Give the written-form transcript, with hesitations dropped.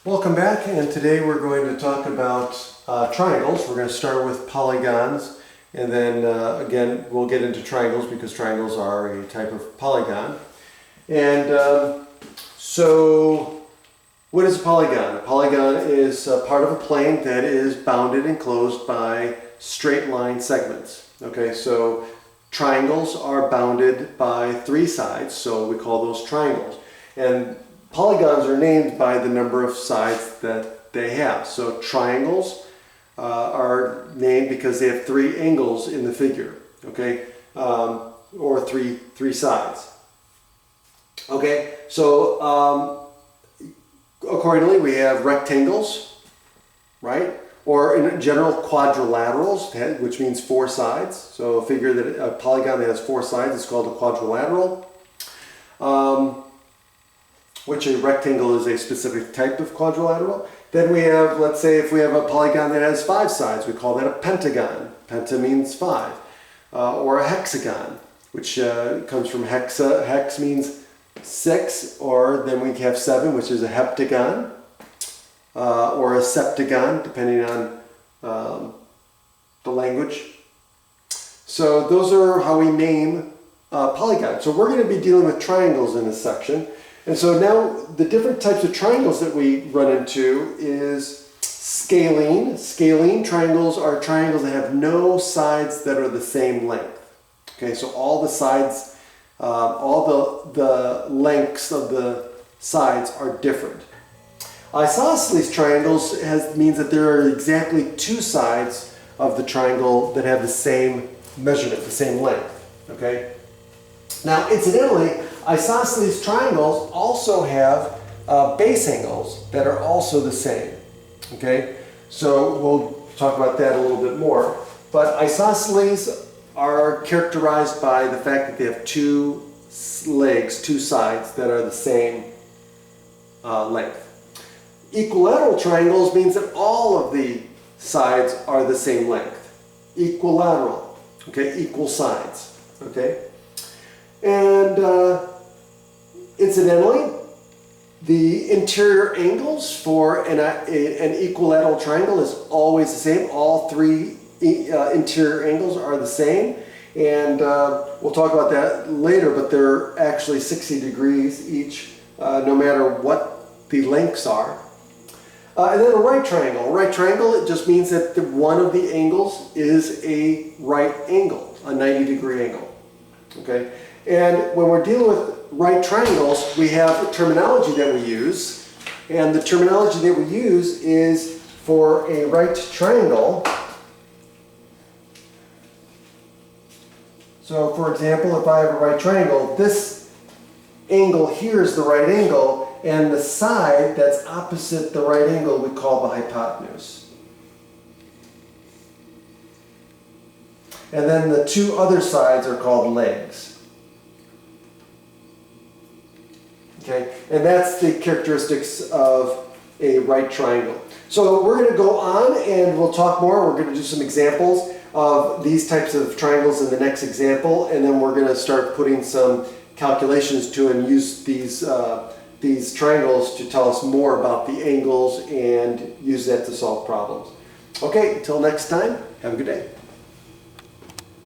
Welcome back, and today we're going to talk about triangles. We're going to start with polygons, and then again we'll get into triangles because triangles are a type of polygon. And so what is a polygon? A polygon is part of a plane that is bounded and closed by straight line segments. Okay, so triangles are bounded by three sides, so we call those triangles. And polygons are named by the number of sides that they have. So triangles are named because they have three angles in the figure, okay, or three sides. Okay, so accordingly we have rectangles, right? Or in general quadrilaterals, which means four sides. So a polygon that has four sides is called a quadrilateral. Which a rectangle is a specific type of quadrilateral. Then we have, let's say if we have a polygon that has five sides, we call that a pentagon. Penta means five. Or a hexagon, which comes from hexa. Hex means six, or then we have seven, which is a heptagon. Or a septagon, depending on the language. So those are how we name polygons. So we're going to be dealing with triangles in this section. And so now the different types of triangles that we run into is scalene. Scalene triangles are triangles that have no sides that are the same length. Okay, so all the sides, all the lengths of the sides are different. Isosceles triangles means that there are exactly two sides of the triangle that have the same measurement, the same length. Okay. Now, incidentally, isosceles triangles also have base angles that are also the same. Okay, so we'll talk about that a little bit more. But isosceles are characterized by the fact that they have two legs, two sides that are the same length. Equilateral triangles means that all of the sides are the same length. Equilateral, okay, equal sides, okay. And incidentally, the interior angles for an equilateral triangle is always the same. All three interior angles are the same. And we'll talk about that later, but they're actually 60 degrees each, no matter what the lengths are. And then a right triangle. A right triangle, it just means that one of the angles is a right angle, a 90-degree angle. Okay? And when we're dealing with right triangles, we have terminology that we use. And the terminology that we use is for a right triangle. So, for example, if I have a right triangle, this angle here is the right angle, and the side that's opposite the right angle we call the hypotenuse. And then the two other sides are called legs. Okay, and that's the characteristics of a right triangle. So we're going to go on and we'll talk more. We're going to do some examples of these types of triangles in the next example, and then we're going to start putting some calculations to and use these triangles to tell us more about the angles and use that to solve problems. Okay, until next time, have a good day.